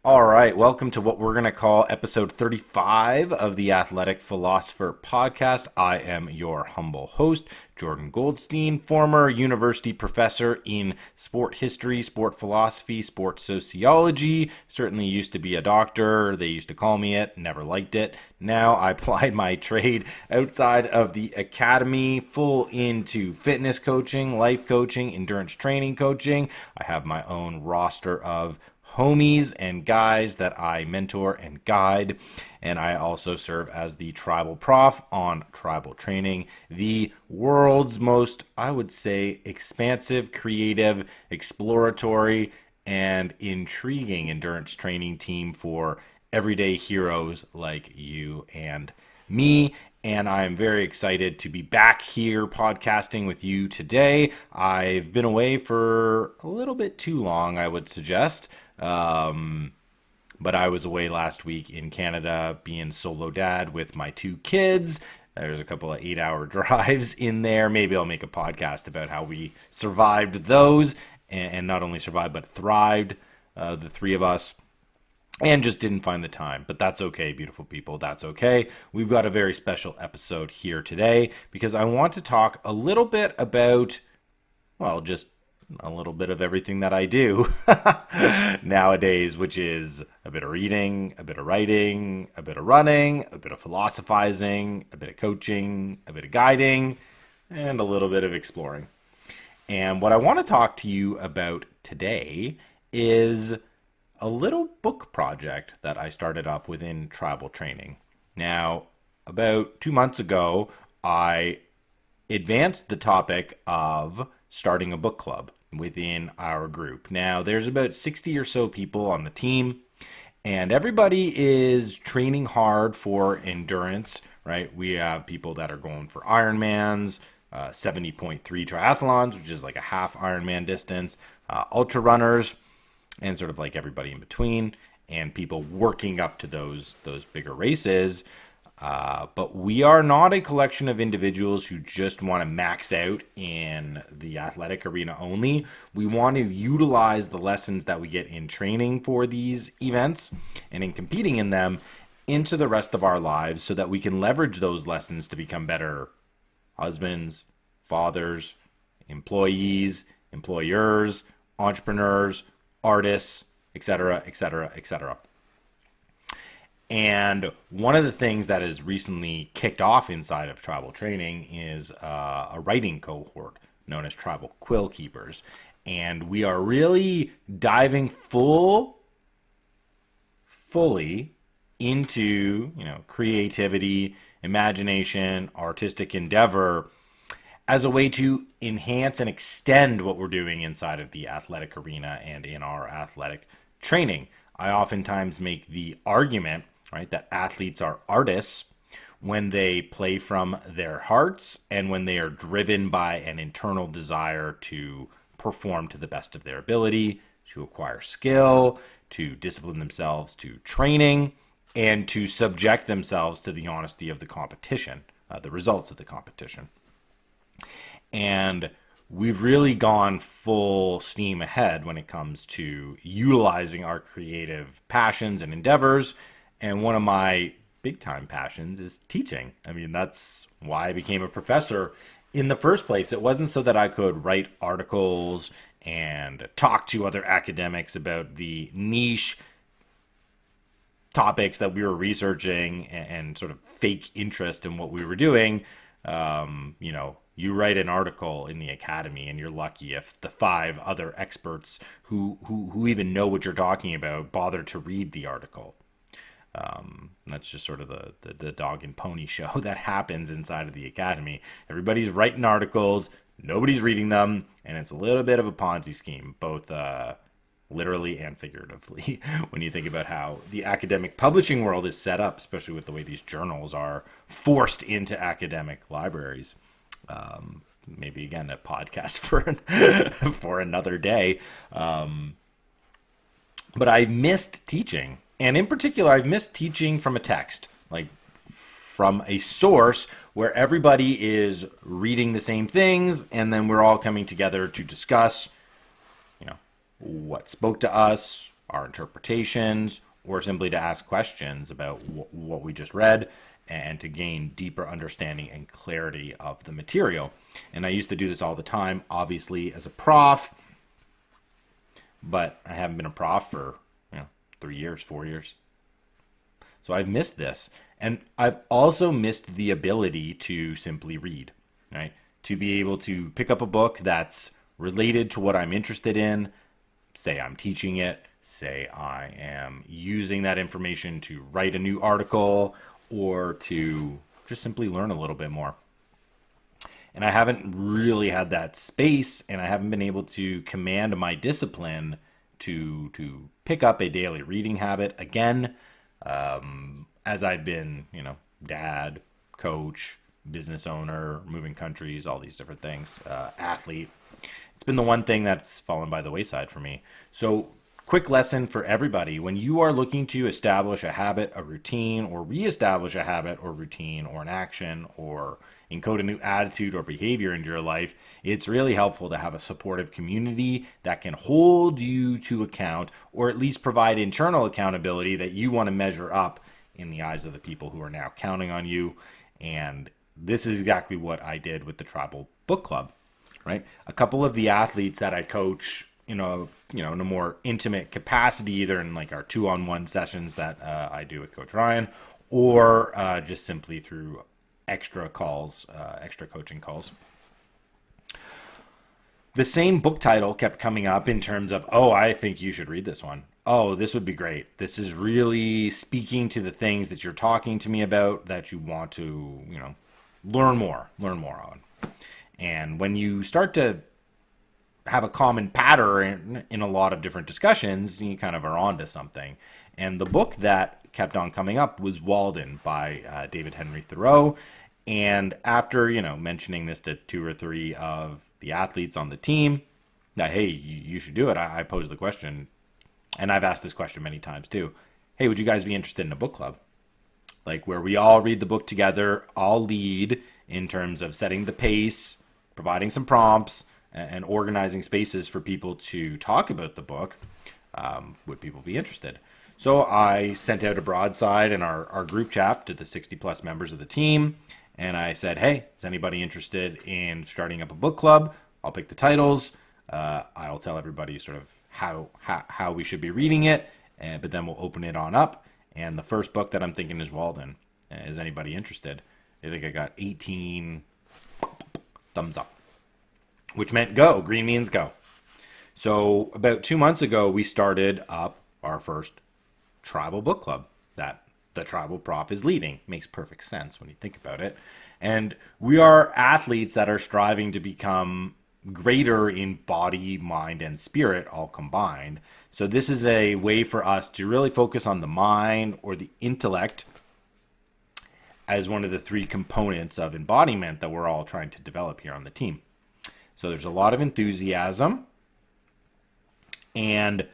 All right, welcome to what we're going to call episode 35 of the Athletic Philosopher podcast. I am your humble host, Jordan Goldstein, former university professor in sport history, sport philosophy, sport sociology. Certainly used to be a doctor. They used to call me it, never liked it. Now I applied my trade outside of the academy, full into fitness coaching, life coaching, endurance training coaching. I have my own roster of homies and guys that I mentor and guide. And I also serve as the tribal prof on tribal training, the world's most, I would say, expansive, creative, exploratory, and intriguing endurance training team for everyday heroes like you and me. And I'm very excited to be back here podcasting with you today. I've been away for a little bit too long, I would suggest. But I was away last week in Canada being solo dad with my two kids. There's a couple of 8-hour drives in there. Maybe I'll make a podcast about how we survived those and not only survived but thrived, the three of us, and just didn't find the time. But that's okay, beautiful people. That's okay. We've got a very special episode here today because I want to talk a little bit about, well, just a little bit of everything that I do nowadays, which is a bit of reading, a bit of writing, a bit of running, a bit of philosophizing, a bit of coaching, a bit of guiding, and a little bit of exploring. And what I want to talk to you about today is a little book project that I started up within tribal training. Now, about 2 months ago, I advanced the topic of starting a book club within our group. Now, there's about 60 or so people on the team, and everybody is training hard for endurance, right? We have people that are going for Ironmans, 70.3 triathlons, which is like a half Ironman distance, ultra runners, and sort of like everybody in between, and people working up to those bigger races. But we are not a collection of individuals who just want to max out in the athletic arena only. We want to utilize the lessons that we get in training for these events and in competing in them into the rest of our lives so that we can leverage those lessons to become better husbands, fathers, employees, employers, entrepreneurs, artists, etc., etc., etc. And one of the things that has recently kicked off inside of tribal training is a writing cohort known as Tribal Quill Keepers. And we are really diving fully into, creativity, imagination, artistic endeavor as a way to enhance and extend what we're doing inside of the athletic arena and in our athletic training. I oftentimes make the argument, right, that athletes are artists when they play from their hearts and when they are driven by an internal desire to perform to the best of their ability, to acquire skill, to discipline themselves to training, and to subject themselves to the honesty of the competition, the results of the competition. And we've really gone full steam ahead when it comes to utilizing our creative passions and endeavors. And one of my big time passions is teaching. I mean, that's why I became a professor in the first place. It wasn't so that I could write articles and talk to other academics about the niche topics that we were researching and sort of fake interest in what we were doing. You write an article in the academy and you're lucky if the 5 other experts who even know what you're talking about bother to read the article. That's just sort of the dog and pony show that happens inside of the academy. Everybody's writing articles, nobody's reading them, and it's a little bit of a Ponzi scheme, both literally and figuratively, when you think about how the academic publishing world is set up, especially with the way these journals are forced into academic libraries. Maybe again a podcast for another day. But I missed teaching, and in particular, I've missed teaching from a text, like from a source where everybody is reading the same things, and then we're all coming together to discuss, what spoke to us, our interpretations, or simply to ask questions about what we just read and to gain deeper understanding and clarity of the material. And I used to do this all the time, obviously, as a prof, but I haven't been a prof for 3 years, 4 years. So I've missed this. And I've also missed the ability to simply read, right? To be able to pick up a book that's related to what I'm interested in, say I'm teaching it, say I am using that information to write a new article or to just simply learn a little bit more. And I haven't really had that space, and I haven't been able to command my discipline to pick up a daily reading habit again, as I've been, dad, coach, business owner, moving countries, all these different things, athlete. It's been the one thing that's fallen by the wayside for me. So, quick lesson for everybody. When you are looking to establish a habit, a routine, or reestablish a habit or routine or an action or encode a new attitude or behavior into your life, it's really helpful to have a supportive community that can hold you to account or at least provide internal accountability that you want to measure up in the eyes of the people who are now counting on you. And this is exactly what I did with the Tribal Book Club, right? A couple of the athletes that I coach, in a more intimate capacity, either in like our 2-on-1 sessions that I do with Coach Ryan, or just simply through extra calls, extra coaching calls. The same book title kept coming up in terms of, oh, I think you should read this one. Oh, this would be great. This is really speaking to the things that you're talking to me about that you want to, learn more on. And when you start to have a common pattern in a lot of different discussions, you kind of are onto something. And the book that kept on coming up was Walden by David Henry Thoreau. And after, mentioning this to 2 or 3 of the athletes on the team, that, hey, you should do it, I posed the question, and I've asked this question many times too. Hey, would you guys be interested in a book club? Like where we all read the book together, all lead in terms of setting the pace, providing some prompts, and organizing spaces for people to talk about the book. Would people be interested? So I sent out a broadside in our group chat to the 60 plus members of the team. And I said, hey, is anybody interested in starting up a book club? I'll pick the titles. I'll tell everybody sort of how we should be reading it. But then we'll open it on up. And the first book that I'm thinking is Walden. Is anybody interested? I think I got 18 thumbs up, which meant go. Green means go. So about 2 months ago, we started up our first tribal book club that the tribal prof is leading. Makes perfect sense when you think about it. And we are athletes that are striving to become greater in body, mind, and spirit all combined. So this is a way for us to really focus on the mind or the intellect as one of the 3 components of embodiment that we're all trying to develop here on the team. So there's a lot of enthusiasm, and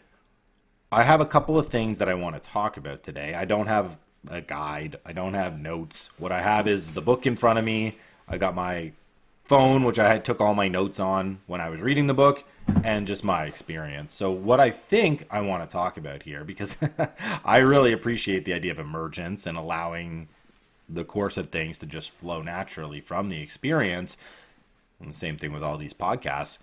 I have a couple of things that I want to talk about today. I don't have a guide. I don't have notes. What I have is the book in front of me. I got my phone, which I took all my notes on when I was reading the book, and just my experience. So what I think I want to talk about here, because I really appreciate the idea of emergence and allowing the course of things to just flow naturally from the experience. And the same thing with all these podcasts.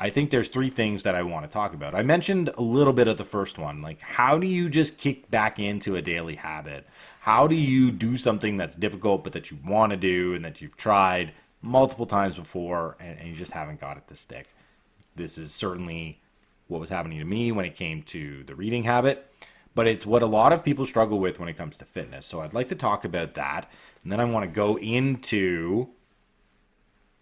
I think there's 3 things that I want to talk about. I mentioned a little bit of the first one, like how do you just kick back into a daily habit? How do you do something that's difficult but that you want to do and that you've tried multiple times before and you just haven't got it to stick? This is certainly what was happening to me when it came to the reading habit, but it's what a lot of people struggle with when it comes to fitness. So I'd like to talk about that, and then I want to go into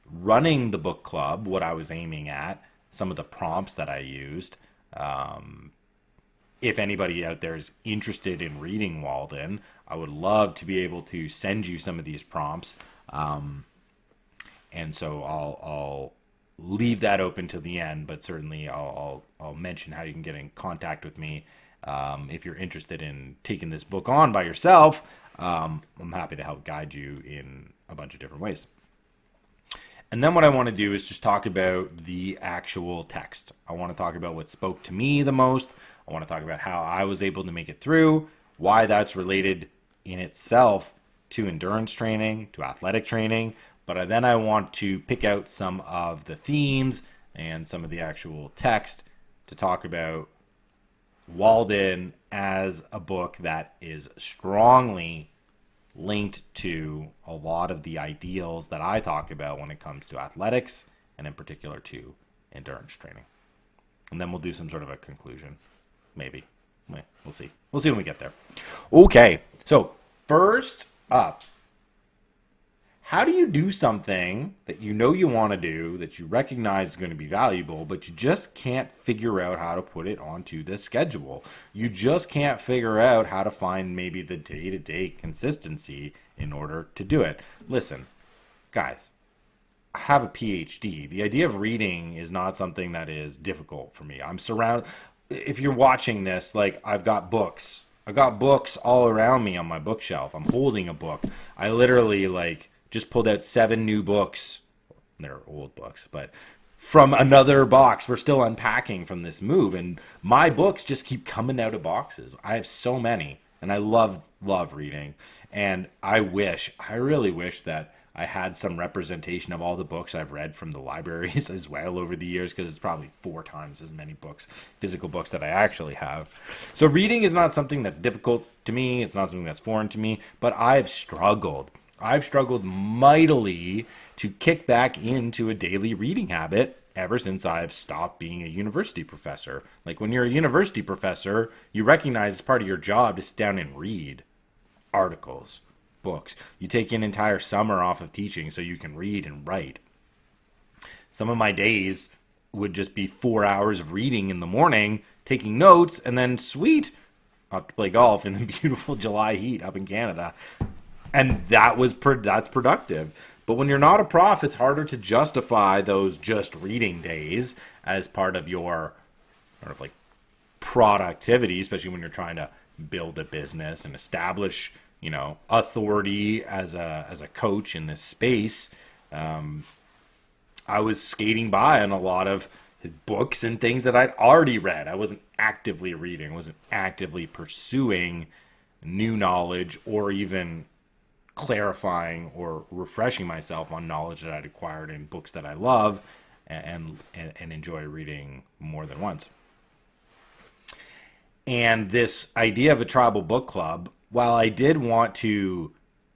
running the book club, what I was aiming at, some of the prompts that I used. If anybody out there is interested in reading Walden, I would love to be able to send you some of these prompts. And so I'll leave that open to the end, but certainly I'll mention how you can get in contact with me if you're interested in taking this book on by yourself. I'm happy to help guide you in a bunch of different ways. And then what I want to do is just talk about the actual text. I want to talk about what spoke to me the most. I want to talk about how I was able to make it through, why that's related in itself to endurance training, to athletic training. But then I want to pick out some of the themes and some of the actual text to talk about Walden as a book that is strongly linked to a lot of the ideals that I talk about when it comes to athletics and in particular to endurance training. And then we'll do some sort of a conclusion. Maybe. We'll see. We'll see when we get there. Okay. So first up, how do you do something that you know you want to do, that you recognize is going to be valuable, but you just can't figure out how to put it onto the schedule? You just can't figure out how to find maybe the day-to-day consistency in order to do it. Listen, guys, I have a PhD. The idea of reading is not something that is difficult for me. I'm surrounded. If you're watching this, like, I've got books. I've got books all around me on my bookshelf. I'm holding a book. I literally, just pulled out 7 new books. They're old books, but from another box. We're still unpacking from this move, and my books just keep coming out of boxes. I have so many, and I love reading. And I really wish that I had some representation of all the books I've read from the libraries as well over the years, because it's probably 4 times as many books, physical books, that I actually have. So reading is not something that's difficult to me. It's not something that's foreign to me, but I've struggled mightily to kick back into a daily reading habit ever since I've stopped being a university professor. Like, when you're a university professor, you recognize it's part of your job to sit down and read articles, books. You take an entire summer off of teaching so you can read and write. Some of my days would just be 4 hours of reading in the morning, taking notes, and then sweet, I'll have to play golf in the beautiful July heat up in Canada. And that's productive. But when you're not a prof, it's harder to justify those just reading days as part of your sort of productivity, especially when you're trying to build a business and establish, authority as a coach in this space. I was skating by on a lot of books and things that I'd already read. I wasn't actively reading, wasn't actively pursuing new knowledge or even clarifying or refreshing myself on knowledge that I'd acquired in books that I love and enjoy reading more than once. And this idea of a tribal book club, while I did want to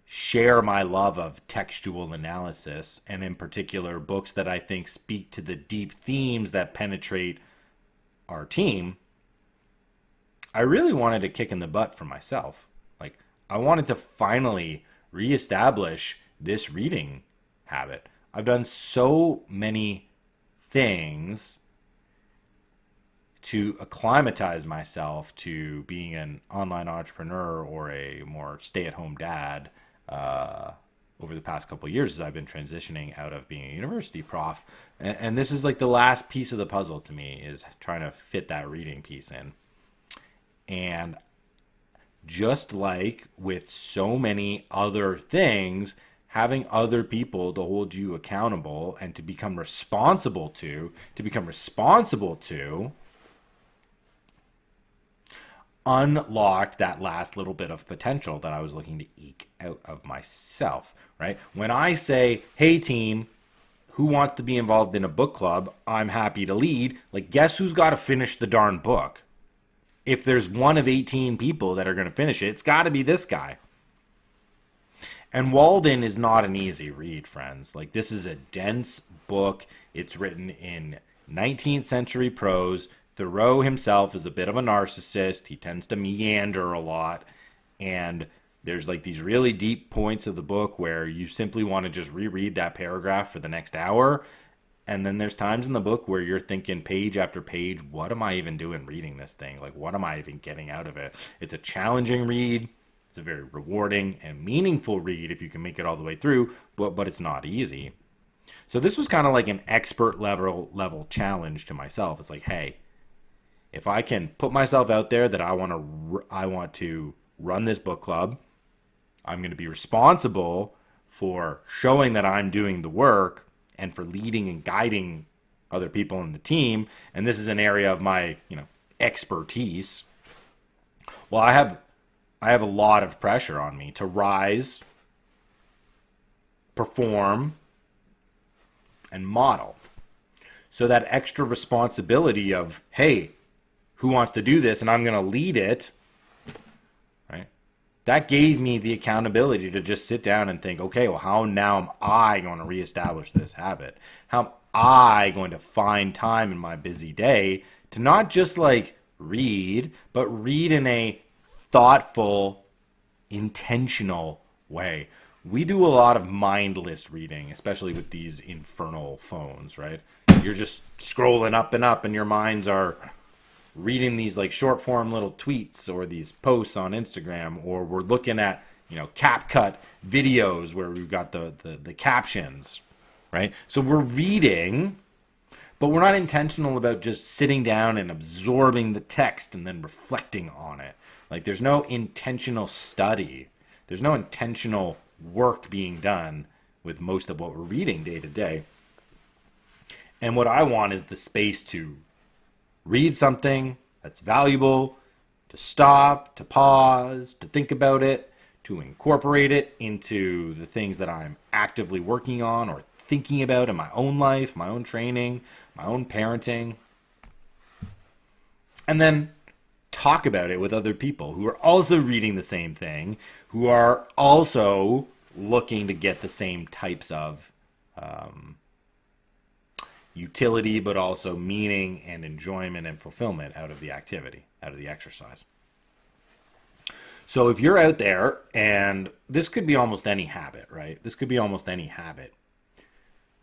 share my love of textual analysis, and in particular books that I think speak to the deep themes that penetrate our team, I really wanted a kick in the butt for myself. I wanted to finally reestablish this reading habit. I've done so many things to acclimatize myself to being an online entrepreneur or a more stay-at-home dad over the past couple of years as I've been transitioning out of being a university prof. And this is the last piece of the puzzle to me, is trying to fit that reading piece in. And just like with so many other things, having other people to hold you accountable and to become responsible to unlocked that last little bit of potential that I was looking to eke out of myself, right? When I say, hey team, who wants to be involved in a book club? I'm happy to lead. Guess who's got to finish the darn book? If there's one of 18 people that are going to finish it, it's got to be this guy. And Walden is not an easy read, friends. This is a dense book. It's written in 19th century prose. Thoreau himself is a bit of a narcissist. He tends to meander a lot. And there's these really deep points of the book where you simply want to just reread that paragraph for the next hour. And then there's times in the book where you're thinking page after page, what am I even doing reading this thing? What am I even getting out of it? It's a challenging read. It's a very rewarding and meaningful read if you can make it all the way through, but it's not easy. So this was kind of an expert level challenge to myself. It's hey, if I can put myself out there that I want to run this book club, I'm going to be responsible for showing that I'm doing the work and for leading and guiding other people in the team. And this is an area of my, expertise. Well, I have a lot of pressure on me to rise, perform, and model. So that extra responsibility of, hey, who wants to do this and I'm going to lead it, right? That gave me the accountability to just sit down and think, okay, well, how now am I going to reestablish this habit? How am I going to find time in my busy day to not just like read, but read in a thoughtful, intentional way? We do a lot of mindless reading, especially with these infernal phones, right? You're just scrolling up and your minds are reading these like short form little tweets or these posts on Instagram, or we're looking at, CapCut videos where we've got the captions, right? So we're reading, but we're not intentional about just sitting down and absorbing the text and then reflecting on it. Like there's no intentional study. There's no intentional work being done with most of what we're reading day to day. And what I want is the space to read something that's valuable, to stop, to pause, to think about it, to incorporate it into the things that I'm actively working on or thinking about in my own life, my own training, my own parenting. And then talk about it with other people who are also reading the same thing, who are also looking to get the same types of utility, but also meaning and enjoyment and fulfillment out of the activity, out of the exercise. So if you're out there, and this could be almost any habit, right? This could be almost any habit.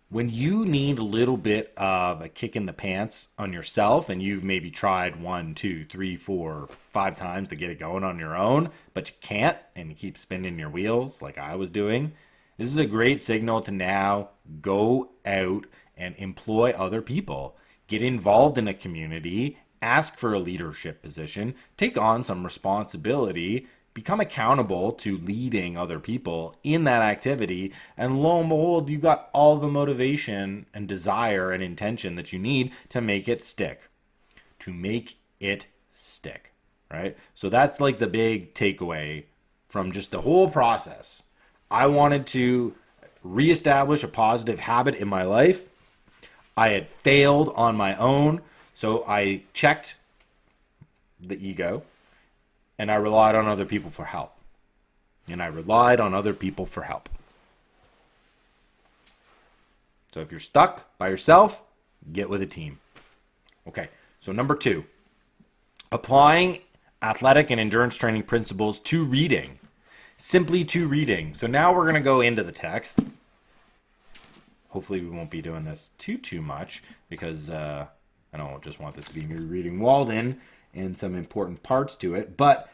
When you need a little bit of a kick in the pants on yourself, and you've maybe tried 1, 2, 3, 4, 5 times to get it going on your own, but you can't, and you keep spinning your wheels like I was doing, this is a great signal to now go out and employ other people. Get involved in a community, ask for a leadership position, take on some responsibility, become accountable to leading other people in that activity, and lo and behold, you got all the motivation and desire and intention that you need to make it stick. To make it stick, right? So that's like the big takeaway from just the whole process. I wanted to reestablish a positive habit in my life. I had failed on my own, so I checked the ego, and I relied on other people for help. So if you're stuck by yourself, get with a team. Okay, so number 2, applying athletic and endurance training principles to reading. Simply to reading. So now we're going to go into the text. Hopefully we won't be doing this too much, because I don't just want this to be me reading Walden and some important parts to it, but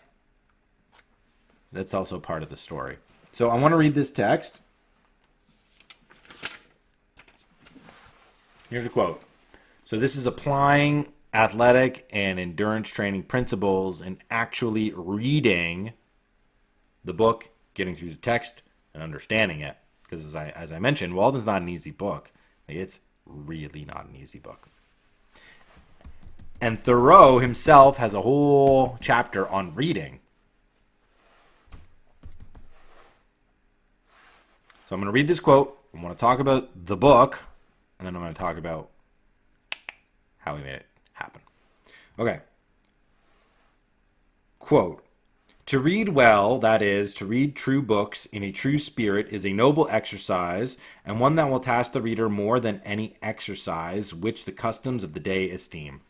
that's also part of the story. So I want to read this text. Here's a quote. So this is applying athletic and endurance training principles and actually reading the book, getting through the text, and understanding it. Because as I mentioned, Walden's not an easy book. It's really not an easy book. And Thoreau himself has a whole chapter on reading. So I'm going to read this quote. I want to talk about the book, and then I'm going to talk about how he made it happen. Okay. Quote, "To read well, that is, to read true books in a true spirit, is a noble exercise, and one that will task the reader more than any exercise which the customs of the day esteem.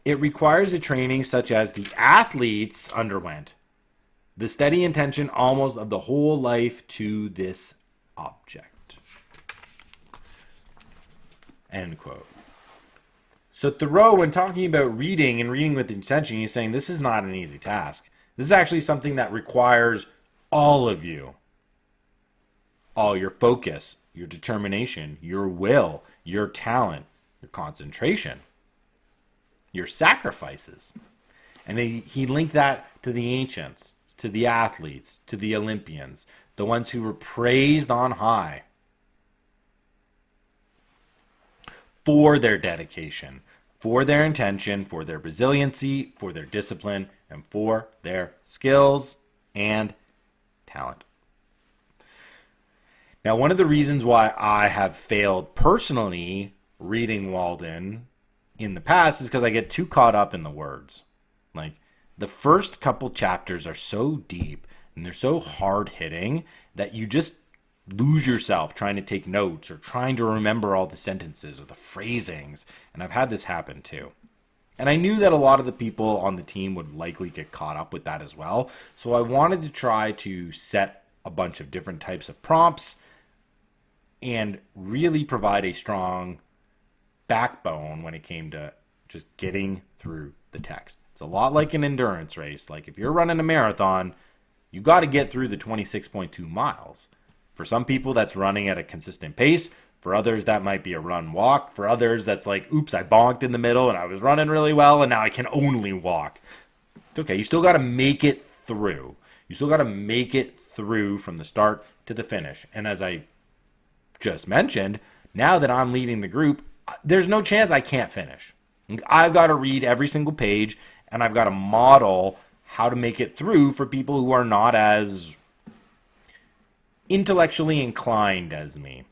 It requires a training such as the athletes underwent, the steady intention almost of the whole life to this object." End quote. So Thoreau, when talking about reading and reading with intention, he's saying this is not an easy task. This is actually something that requires all of you. All your focus, your determination, your will, your talent, your concentration, your sacrifices. And he linked that to the ancients, to the athletes, to the Olympians, the ones who were praised on high for their dedication, for their intention, for their resiliency, for their discipline, and for their skills and talent. Now, one of the reasons why I have failed personally reading Walden in the past is because I get too caught up in the words. Like, the first couple chapters are so deep and they're so hard hitting that you just lose yourself trying to take notes or trying to remember all the sentences or the phrasings. And I've had this happen too. And I knew that a lot of the people on the team would likely get caught up with that as well. So I wanted to try to set a bunch of different types of prompts and really provide a strong backbone when it came to just getting through the text. It's a lot like an endurance race. Like if you're running a marathon, you got to get through the 26.2 miles. For some people, that's running at a consistent pace. For others, that might be a run walk. For others, that's like, oops, I bonked in the middle and I was running really well and now I can only walk. It's okay. You still got to make it through. You still got to make it through from the start to the finish. And as I just mentioned, now that I'm leading the group, there's no chance I can't finish. I've got to read every single page and I've got to model how to make it through for people who are not as intellectually inclined as me.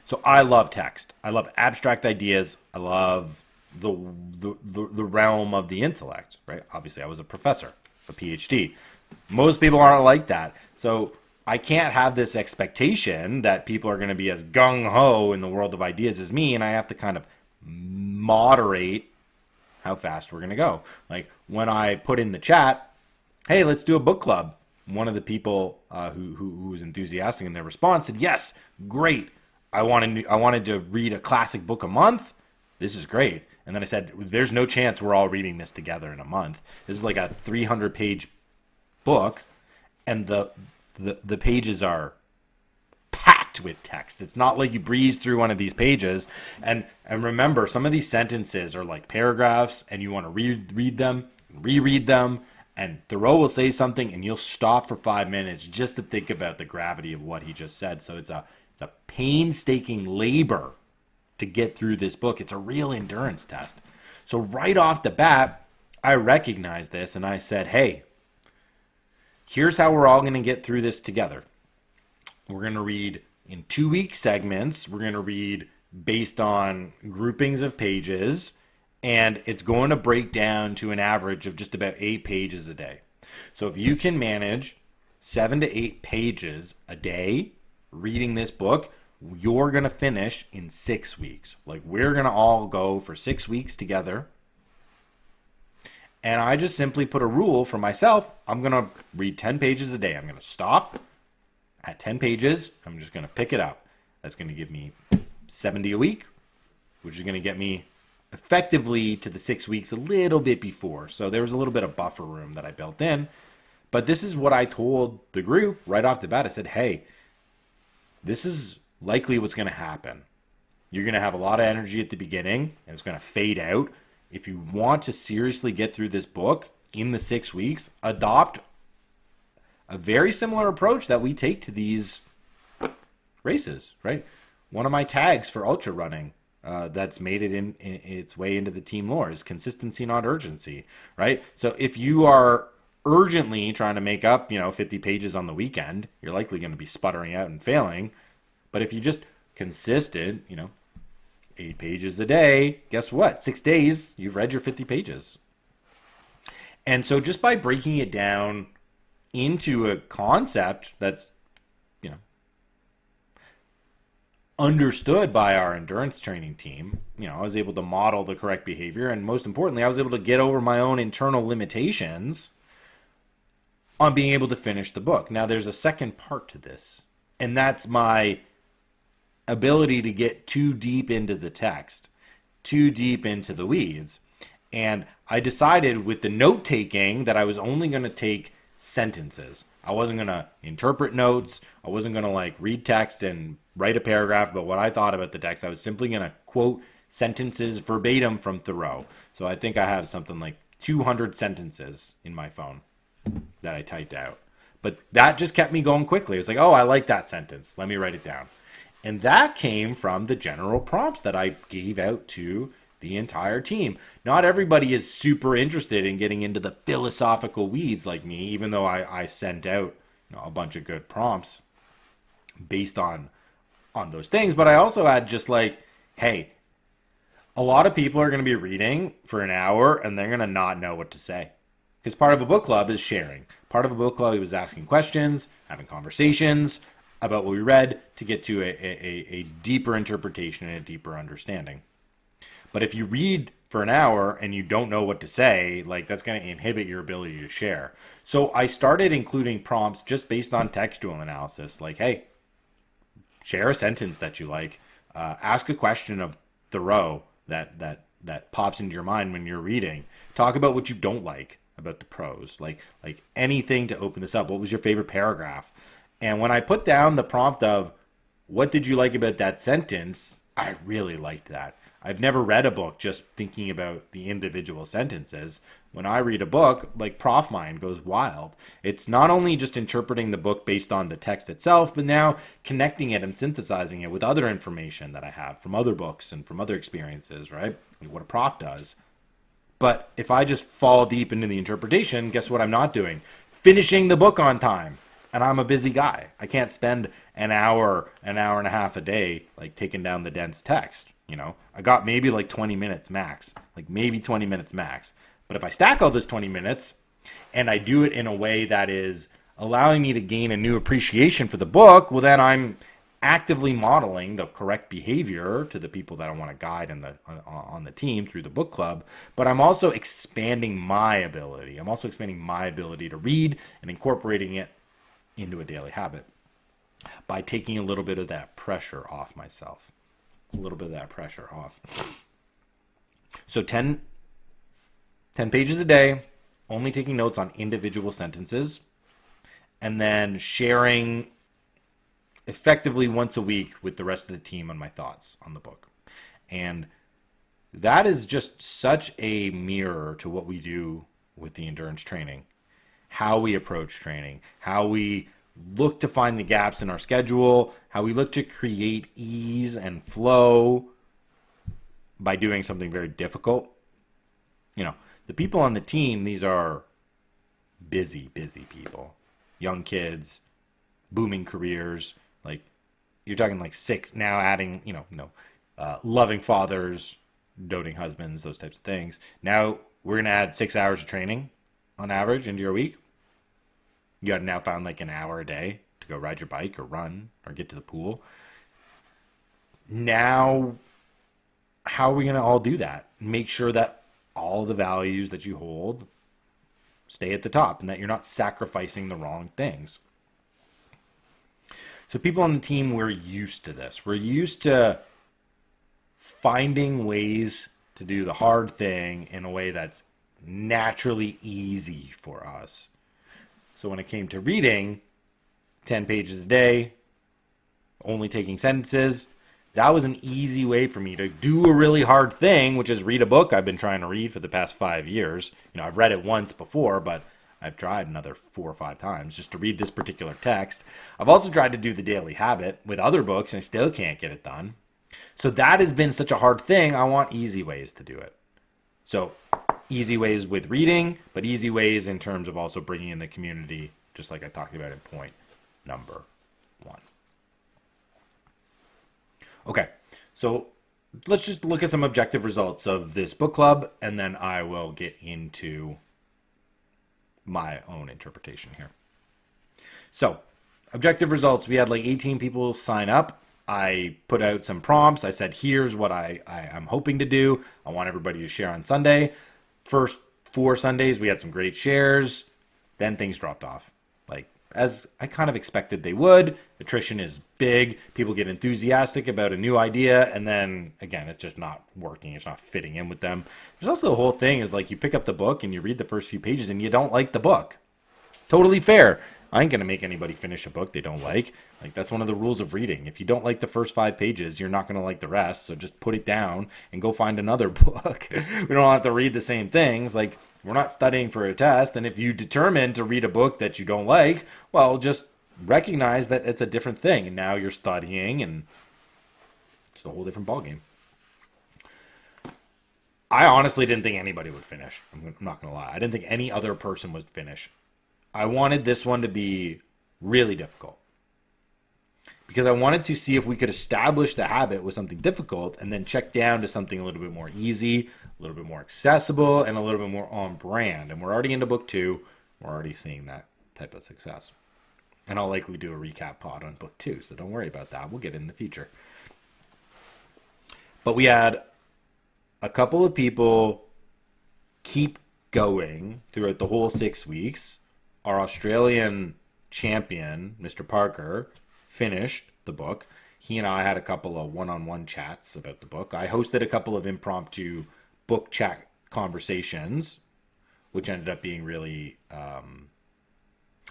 So I love text. I love abstract ideas. I love the realm of the intellect, right? Obviously, I was a professor, a PhD. Most people aren't like that. So I can't have this expectation that people are going to be as gung-ho in the world of ideas as me, and I have to kind of moderate how fast we're going to go. Like when I put in the chat, hey, let's do a book club, one of the people who was enthusiastic in their response said, yes, great. I wanted to read a classic book a month. This is great. And then I said, there's no chance we're all reading this together in a month. This is like a 300-page book, and the pages are packed with text. It's not like you breeze through one of these pages. And remember, some of these sentences are like paragraphs, and you want to reread them. And Thoreau will say something, and you'll stop for 5 minutes just to think about the gravity of what he just said. So it's a painstaking labor to get through this book. It's a real endurance test. So right off the bat, I recognized this, and I said, hey, here's how we're all going to get through this together. We're going to read in 2-week segments. We're going to read based on groupings of pages, and it's going to break down to an average of just about 8 pages a day. So if you can manage 7 to 8 pages a day reading this book, you're going to finish in 6 weeks. Like, we're going to all go for 6 weeks together. And I just simply put a rule for myself. I'm going to read 10 pages a day. I'm going to stop at 10 pages. I'm just going to pick it up. That's going to give me 70 a week, which is going to get me effectively to the 6 weeks a little bit before. So there was a little bit of buffer room that I built in. But this is what I told the group right off the bat. I said, hey, this is likely what's going to happen. You're going to have a lot of energy at the beginning, and it's going to fade out. If you want to seriously get through this book in the 6 weeks, adopt a very similar approach that we take to these races, right? One of my tags for ultra running that's made it in its way into the team lore is consistency, not urgency, right? So if you are urgently trying to make up, 50 pages on the weekend, you're likely going to be sputtering out and failing. But if you just consistent, 8 pages a day, guess what? 6 days, you've read your 50 pages. And so just by breaking it down into a concept that's, understood by our endurance training team, I was able to model the correct behavior. And most importantly, I was able to get over my own internal limitations on being able to finish the book. Now, there's a second part to this, and that's my ability to get too deep into the text, too deep into the weeds. And I decided with the note taking that I was only going to take sentences. I wasn't going to interpret notes. I wasn't going to read text and write a paragraph about what I thought about the text. I was simply going to quote sentences verbatim from Thoreau. So I think I have something like 200 sentences in my phone that I typed out. But that just kept me going quickly. It was like, oh, I like that sentence. Let me write it down. And that came from the general prompts that I gave out to the entire team. Not everybody is super interested in getting into the philosophical weeds like me, even though I sent out a bunch of good prompts based on those things. But I also had just like, hey, a lot of people are going to be reading for an hour and they're going to not know what to say. Because part of a book club is sharing. Part of a book club is asking questions, having conversations about what we read to get to a deeper interpretation and a deeper understanding. But if you read for an hour and you don't know what to say, like that's going to inhibit your ability to share. So I started including prompts just based on textual analysis. Like, hey, share a sentence that you like. Ask a question of Thoreau that pops into your mind when you're reading. Talk about what you don't like about the prose, like anything to open this up. What was your favorite paragraph? And when I put down the prompt of what did you like about that sentence, I really liked that. I've never read a book just thinking about the individual sentences. When I read a book, like Prof Mind goes wild. It's not only just interpreting the book based on the text itself, but now connecting it and synthesizing it with other information that I have from other books and from other experiences, right? Like what a prof does. But if I just fall deep into the interpretation, guess what I'm not doing? Finishing the book on time. And I'm a busy guy. I can't spend an hour and a half a day like taking down the dense text. I got maybe like 20 minutes max, like maybe 20 minutes max. But if I stack all those 20 minutes and I do it in a way that is allowing me to gain a new appreciation for the book, well, then I'm actively modeling the correct behavior to the people that I want to guide on the team through the book club. But I'm also expanding my ability. I'm also expanding my ability to read and incorporating it into a daily habit by taking a little bit of that pressure off myself. A little bit of that pressure off. So 10 pages a day, only taking notes on individual sentences, and then sharing effectively once a week with the rest of the team on my thoughts on the book. And that is just such a mirror to what we do with the endurance training. How we approach training, how we look to find the gaps in our schedule, how we look to create ease and flow by doing something very difficult. The people on the team, these are busy people, young kids, booming careers. Like you're talking like 6 now, adding loving fathers, doting husbands, those types of things. Now we're gonna add 6 hours of training on average into your week. You have now found like an hour a day to go ride your bike or run or get to the pool. Now, how are we going to all do that? Make sure that all the values that you hold stay at the top and that you're not sacrificing the wrong things. So people on the team, we're used to this. We're used to finding ways to do the hard thing in a way that's naturally easy for us. So when it came to reading 10 pages a day, only taking sentences, that was an easy way for me to do a really hard thing, which is read a book I've been trying to read for the past 5 years. I've read it once before, but I've tried another 4 or 5 times just to read this particular text. I've also tried to do the daily habit with other books and I still can't get it done. So that has been such a hard thing. I want easy ways to do it. So easy ways with reading, but easy ways in terms of also bringing in the community, just like I talked about in point number 1. Okay, so let's just look at some objective results of this book club, and then I will get into my own interpretation here. So, objective results, we had like 18 people sign up. I put out some prompts. I said, here's what I'm hoping to do. I want everybody to share on Sunday. First 4 Sundays, we had some great shares. Then things dropped off. Like, as I kind of expected they would. Attrition is big. People get enthusiastic about a new idea. And then, again, it's just not working. It's not fitting in with them. There's also the whole thing is like you pick up the book and you read the first few pages and you don't like the book. Totally fair. I ain't going to make anybody finish a book they don't like. Like, that's one of the rules of reading. If you don't like the first 5 pages, you're not going to like the rest. So just put it down and go find another book. We don't have to read the same things. Like, we're not studying for a test. And if you determine to read a book that you don't like, well, just recognize that it's a different thing. And now you're studying and it's a whole different ballgame. I honestly didn't think anybody would finish. I'm not going to lie. I didn't think any other person would finish. I wanted this one to be really difficult because I wanted to see if we could establish the habit with something difficult and then check down to something a little bit more easy, a little bit more accessible, and a little bit more on brand. And we're already into book 2. We're already seeing that type of success. And I'll likely do a recap pod on book 2, so don't worry about that. We'll get it in the future. But we had a couple of people keep going throughout the whole 6 weeks. Our Australian champion, Mr. Parker, finished the book. He and I had a couple of one-on-one chats about the book. I hosted a couple of impromptu book chat conversations, which ended up being really,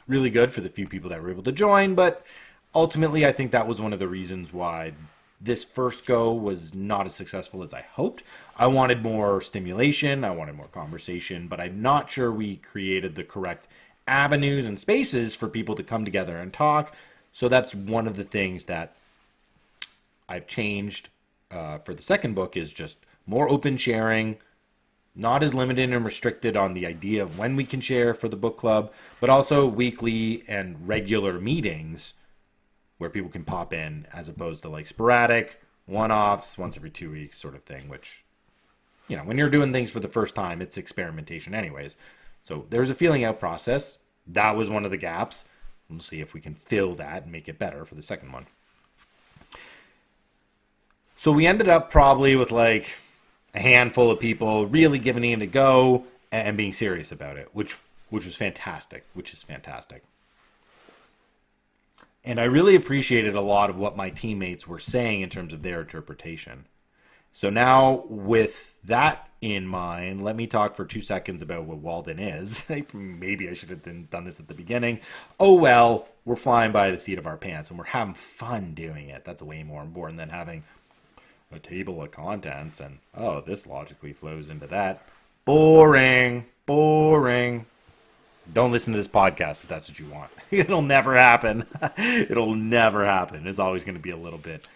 really good for the few people that were able to join. But ultimately, I think that was one of the reasons why this first go was not as successful as I hoped. I wanted more stimulation. I wanted more conversation, but I'm not sure we created the correct avenues and spaces for people to come together and talk. So that's one of the things that I've changed for the second book is just more open sharing, not as limited and restricted on the idea of when we can share for the book club, but also weekly and regular meetings where people can pop in as opposed to like sporadic one-offs once every 2 weeks sort of thing, which, you know, when you're doing things for the first time, it's experimentation anyways. So there's a feeling out process. That was one of the gaps. We'll see if we can fill that and make it better for the second one. So we ended up probably with like a handful of people really giving it a go and being serious about it, which was fantastic, which is fantastic. And I really appreciated a lot of what my teammates were saying in terms of their interpretation. So now with that in mind, let me talk for 2 seconds about what Walden is. Maybe I should have done this at the beginning. Oh well, we're flying by the seat of our pants and we're having fun doing it. That's way more important than having a table of contents and, oh, this logically flows into that. Boring. Don't listen to this podcast if that's what you want. It'll never happen. It'll never happen. It's always going to be a little bit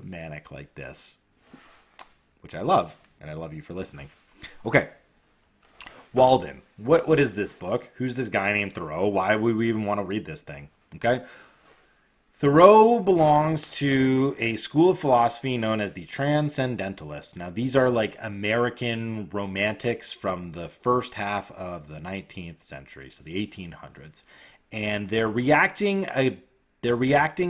manic like this, which I love, and I love you for listening. Okay, Walden. What is this book? Who's this guy named Thoreau? Why would we even want to read this thing? Okay, Thoreau belongs to a school of philosophy known as the Transcendentalists. Now, these are like American romantics from the first half of the 19th century, so the 1800s. And they're reacting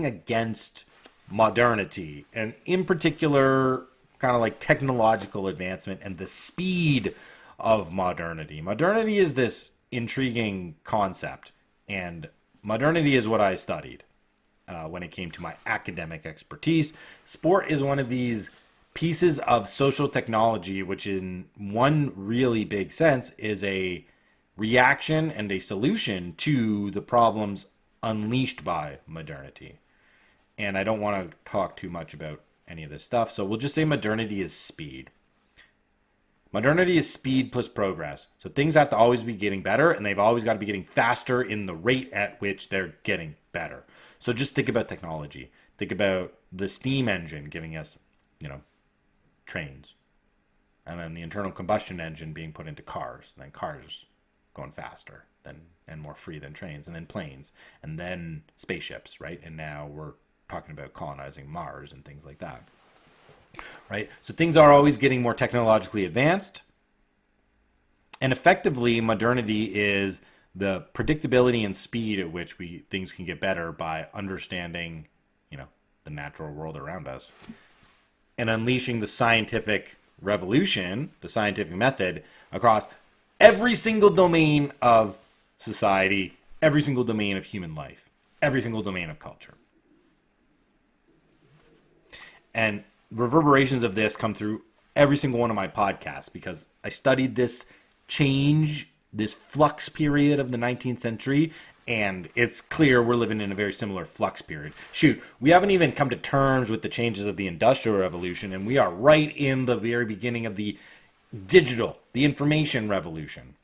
against modernity, and in particular, kind of like technological advancement and the speed of modernity. Modernity is this intriguing concept, and modernity is what I studied. When it came to my academic expertise. Sport is one of these pieces of social technology, which in one really big sense is a reaction and a solution to the problems unleashed by modernity. And I don't want to talk too much about any of this stuff, so we'll just say modernity is speed. Modernity is speed plus progress. So things have to always be getting better, and they've always got to be getting faster in the rate at which they're getting better. So just think about technology. Think about the steam engine giving us, trains. And then the internal combustion engine being put into cars. And then cars going faster and more free than trains. And then planes. And then spaceships, right? And now we're talking about colonizing Mars and things like that. Right? So things are always getting more technologically advanced. And effectively, modernity is the predictability and speed at which things can get better by understanding, the natural world around us and unleashing the scientific revolution, the scientific method across every single domain of society, every single domain of human life, every single domain of culture. And reverberations of this come through every single one of my podcasts because I studied this change, this flux period of the 19th century, and it's clear we're living in a very similar flux period. Shoot, we haven't even come to terms with the changes of the Industrial Revolution, and we are right in the very beginning of the digital, the information revolution.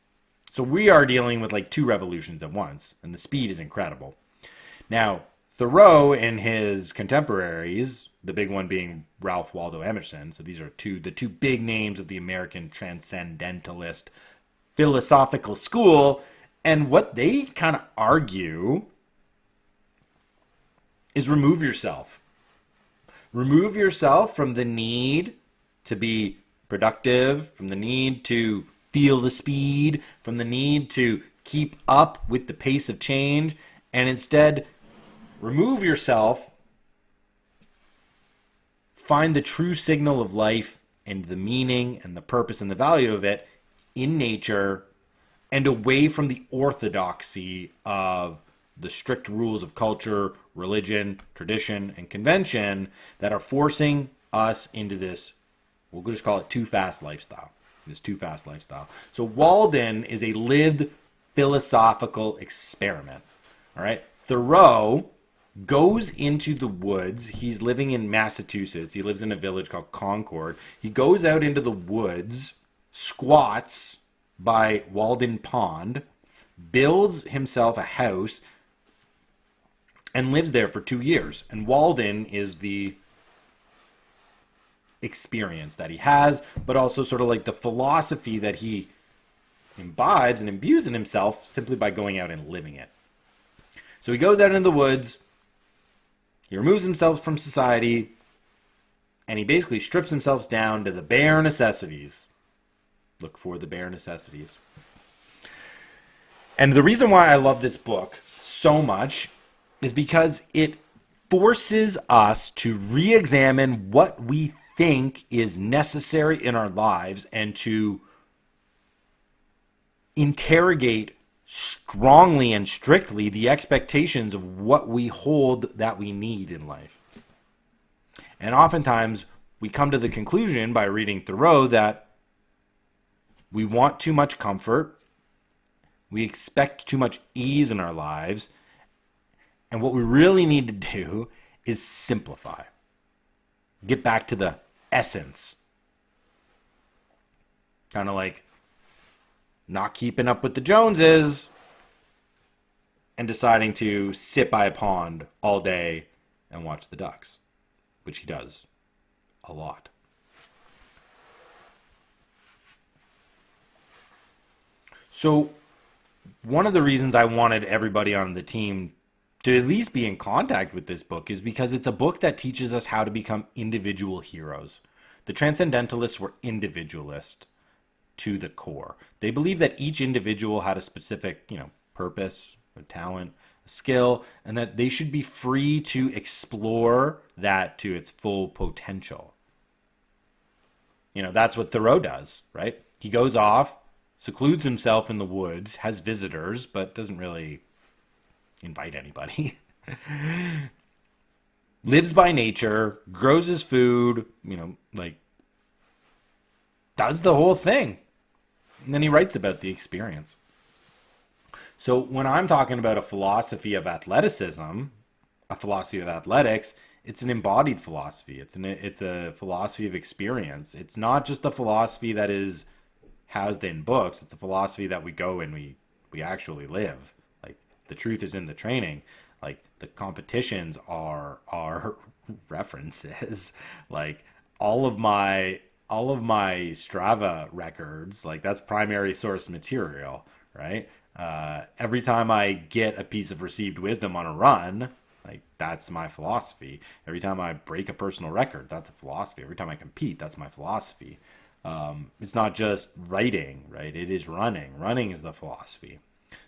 So we are dealing with like 2 revolutions at once, and the speed is incredible. Now, Thoreau and his contemporaries, the big one being Ralph Waldo Emerson, so these are the two big names of the American transcendentalist philosophical school, and what they kind of argue is remove yourself. Remove yourself from the need to be productive, from the need to feel the speed, from the need to keep up with the pace of change, and instead remove yourself, find the true signal of life and the meaning and the purpose and the value of it in nature and away from the orthodoxy of the strict rules of culture, religion, tradition, and convention that are forcing us into this, we'll just call it too fast lifestyle. This too fast lifestyle. So Walden is a lived philosophical experiment. All right. Thoreau goes into the woods. He's living in Massachusetts. He lives in a village called Concord. He goes out into the woods, squats by Walden Pond, builds himself a house, and lives there for 2 years. And Walden is the experience that he has, but also sort of like the philosophy that he imbibes and imbues in himself simply by going out and living it. So he goes out in the woods, he removes himself from society, and he basically strips himself down to the bare necessities. Look for the bare necessities. And the reason why I love this book so much is because it forces us to re-examine what we think is necessary in our lives and to interrogate strongly and strictly the expectations of what we hold that we need in life. And oftentimes we come to the conclusion by reading Thoreau that we want too much comfort, we expect too much ease in our lives, and what we really need to do is simplify. Get back to the essence. Kind of like not keeping up with the Joneses and deciding to sit by a pond all day and watch the ducks, which he does a lot. So one of the reasons I wanted everybody on the team to at least be in contact with this book is because it's a book that teaches us how to become individual heroes. The Transcendentalists were individualist to the core. They believed that each individual had a specific, purpose, a talent, a skill, and that they should be free to explore that to its full potential. That's what Thoreau does, right? He goes off, secludes himself in the woods, has visitors, but doesn't really invite anybody. Lives by nature, grows his food, does the whole thing. And then he writes about the experience. So when I'm talking about a philosophy of athleticism, a philosophy of athletics, it's an embodied philosophy. It's a philosophy of experience. It's not just a philosophy that is housed in books. It's a philosophy that we go and we actually live. Like, the truth is in the training. Like, the competitions are references. Like, all of my Strava records, like, that's primary source material, right? Every time I get a piece of received wisdom on a run, like, that's my philosophy. Every time I break a personal record, that's a philosophy. Every time I compete, that's my philosophy. It's not just writing, right? It is running. Running is the philosophy.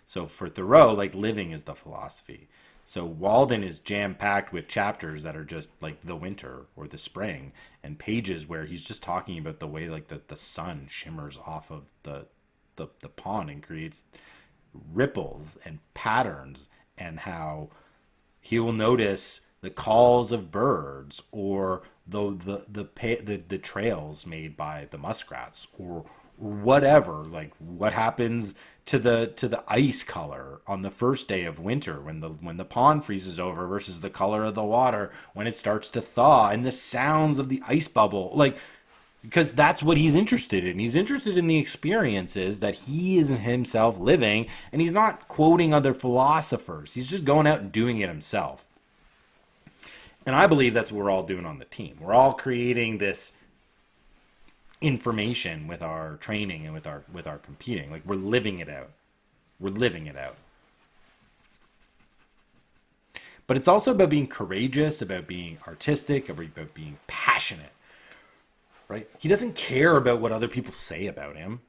So for Thoreau, like, living is the philosophy. So Walden is jam-packed with chapters that are just like the winter or the spring, and pages where he's just talking about the way, like, the sun shimmers off of the pond and creates ripples and patterns, and how he will notice the calls of birds or the trails made by the muskrats or whatever, like what happens to the ice color on the first day of winter when the pond freezes over versus the color of the water when it starts to thaw, and the sounds of the ice bubble, like, because that's what he's interested in. He's interested in the experiences that he is himself living, and he's not quoting other philosophers. He's just going out and doing it himself. And I believe that's what we're all doing on the team. We're all creating this information with our training and with our competing. Like, we're living it out. We're living it out. But it's also about being courageous, about being artistic, about being passionate, right? He doesn't care about what other people say about him.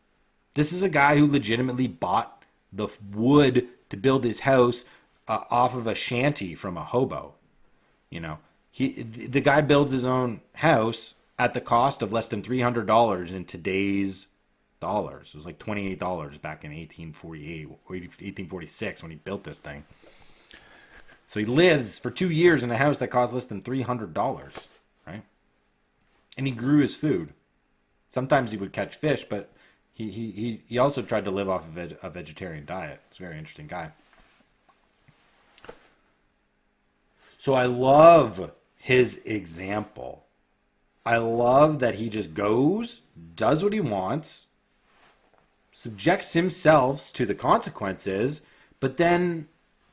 This is a guy who legitimately bought the wood to build his house off of a shanty from a hobo. You know, the guy builds his own house at the cost of less than $300 in today's dollars. It was like $28 back in 1848 or 1846 when he built this thing. So he lives for 2 years in a house that costs less than $300, right? And he grew his food. Sometimes he would catch fish, but he also tried to live off of a vegetarian diet. It's a very interesting guy. So I love his example. I love that he just goes, does what he wants, subjects himself to the consequences, but then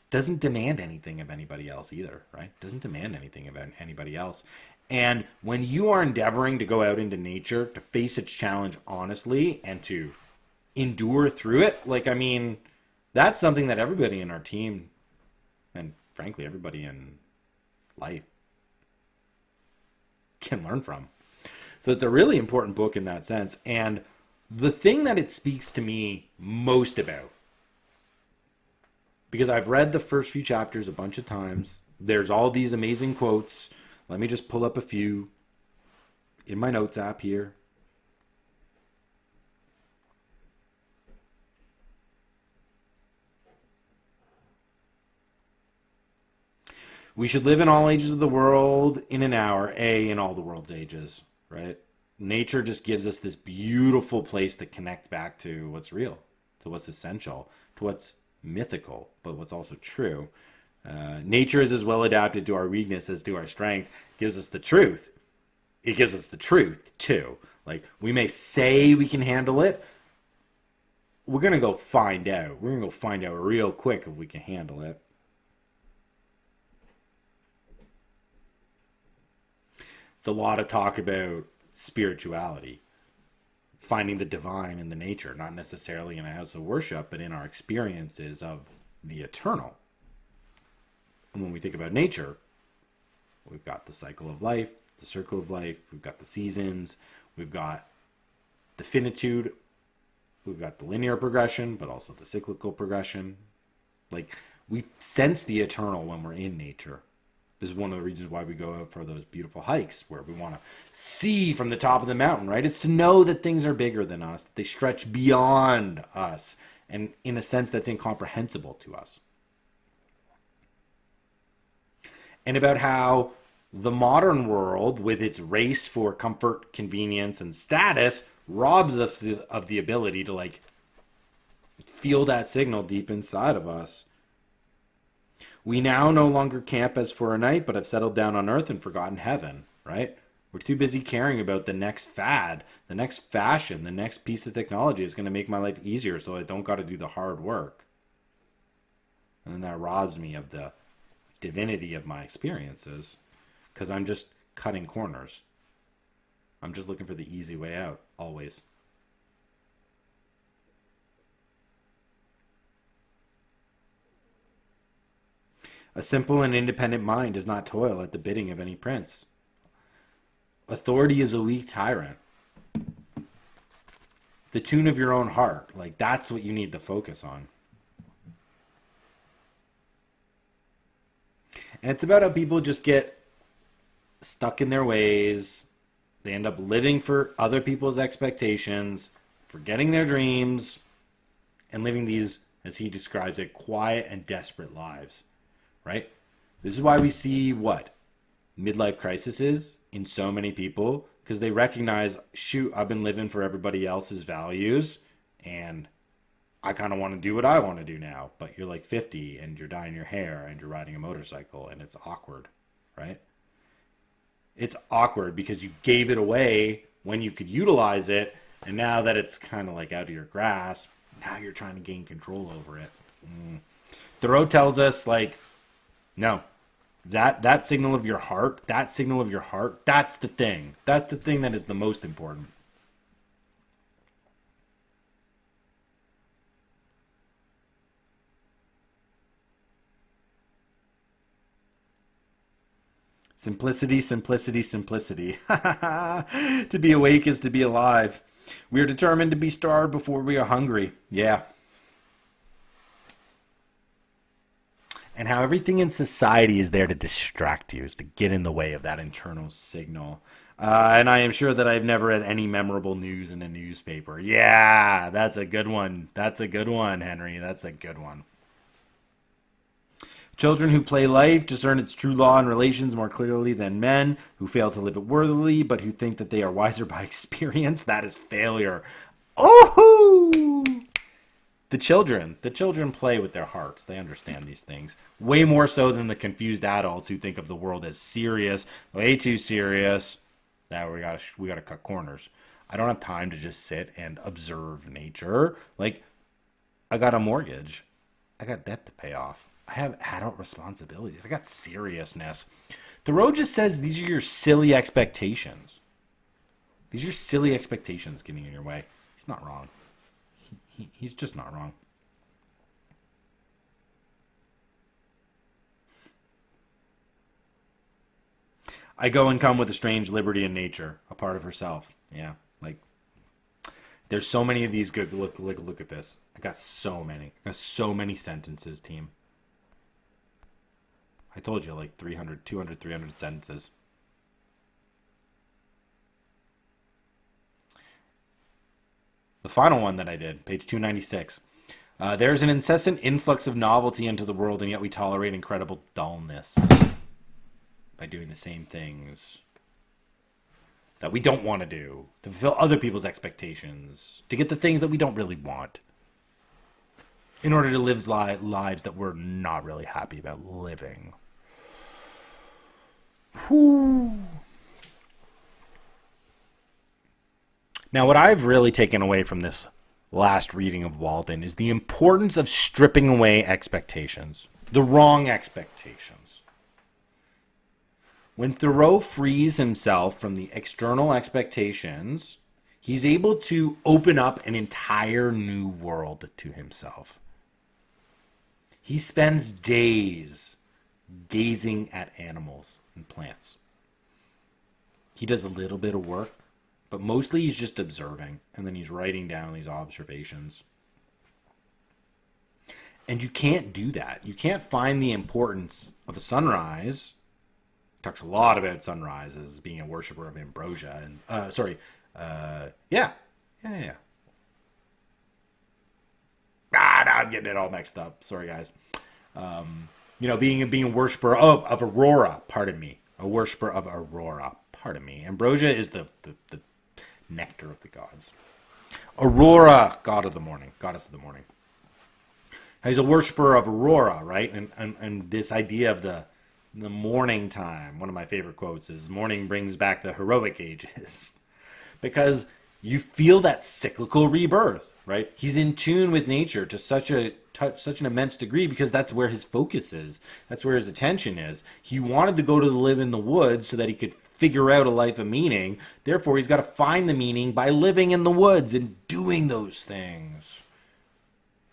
doesn't demand anything of anybody else either, right? Doesn't demand anything of anybody else. And when you are endeavoring to go out into nature, to face its challenge honestly and to endure through it, like, I mean, that's something that everybody in our team, and frankly, everybody in life, can learn from. So it's a really important book in that sense. And the thing that it speaks to me most about, because I've read the first few chapters a bunch of times, there's all these amazing quotes. Let me just pull up a few in my notes app here. We should live in all ages of the world in an hour, in all the world's ages, right? Nature just gives us this beautiful place to connect back to what's real, to what's essential, to what's mythical, but what's also true. Nature is as well adapted to our weakness as to our strength. It gives us the truth. It gives us the truth too. Like, we may say we can handle it. We're going to go find out. We're going to go find out real quick if we can handle it. It's a lot of talk about spirituality, finding the divine in the nature, not necessarily in a house of worship, but in our experiences of the eternal. And when we think about nature, we've got the cycle of life, the circle of life, we've got the seasons, we've got the finitude, we've got the linear progression, but also the cyclical progression. Like, we sense the eternal when we're in nature. This is one of the reasons why we go out for those beautiful hikes where we want to see from the top of the mountain, right? It's to know that things are bigger than us, that they stretch beyond us, and in a sense that's incomprehensible to us. And about how the modern world, with its race for comfort, convenience, and status, robs us of the ability to, like, feel that signal deep inside of us. We now no longer camp as for a night, but have settled down on earth and forgotten heaven, right? We're too busy caring about the next fad, the next fashion, the next piece of technology is going to make my life easier so I don't got to do the hard work. And then that robs me of the divinity of my experiences because I'm just cutting corners. I'm just looking for the easy way out, always. A simple and independent mind does not toil at the bidding of any prince. Authority is a weak tyrant. The tune of your own heart, like, that's what you need to focus on. And it's about how people just get stuck in their ways. They end up living for other people's expectations, forgetting their dreams, and living these, as he describes it, quiet and desperate lives. Right? This is why we see what? Midlife crises in so many people, because they recognize, shoot, I've been living for everybody else's values and I kind of want to do what I want to do now. But you're like 50 and you're dyeing your hair and you're riding a motorcycle and it's awkward, right? It's awkward because you gave it away when you could utilize it, and now that it's kind of like out of your grasp, now you're trying to gain control over it. Thoreau tells us, like, no, That signal of your heart, that's the thing. That's the thing that is the most important. Simplicity, simplicity, simplicity. To be awake is to be alive. We are determined to be starved before we are hungry. Yeah. And how everything in society is there to distract you, is to get in the way of that internal signal. And I am sure that I've never read any memorable news in a newspaper. Yeah, that's a good one. That's a good one, Henry. That's a good one. Children who play life discern its true law and relations more clearly than men who fail to live it worthily, but who think that they are wiser by experience. That is failure. Oh! The children play with their hearts. They understand these things way more so than the confused adults who think of the world as serious, way too serious. Now we gotta cut corners. I don't have time to just sit and observe nature. Like, I got a mortgage, I got debt to pay off, I have adult responsibilities, I got seriousness. Thoreau just says these are your silly expectations. These are your silly expectations getting in your way. He's not wrong. He's just not wrong. I go and come with a strange liberty in nature, a part of herself. Yeah, like there's so many of these good. Look at this. I got so many. I got so many sentences, team. I told you like 300, 200, 300 sentences. The final one that I did, page 296. There's an incessant influx of novelty into the world, and yet we tolerate incredible dullness by doing the same things that we don't want to do, to fulfill other people's expectations, to get the things that we don't really want, in order to live lives that we're not really happy about living. Whew. Now, what I've really taken away from this last reading of Walden is the importance of stripping away expectations, the wrong expectations. When Thoreau frees himself from the external expectations, he's able to open up an entire new world to himself. He spends days gazing at animals and plants. He does a little bit of work, but mostly he's just observing, and then he's writing down these observations. And you can't do that. You can't find the importance of a sunrise. He talks a lot about sunrises, being a worshiper of ambrosia. And yeah. Now I'm getting it all mixed up. Sorry, guys. Being a worshiper of aurora. Pardon me. A worshiper of aurora. Pardon me. Ambrosia is the nectar of the gods. Aurora, goddess of the morning. He's a worshiper of aurora, right? And this idea of the morning time. One of my favorite quotes is, "Morning brings back the heroic ages," because you feel that cyclical rebirth, right? He's in tune with nature to such an immense degree because that's where his focus is. That's where his attention is. He wanted to go to live in the woods so that he could figure out a life of meaning. Therefore, he's got to find the meaning by living in the woods and doing those things.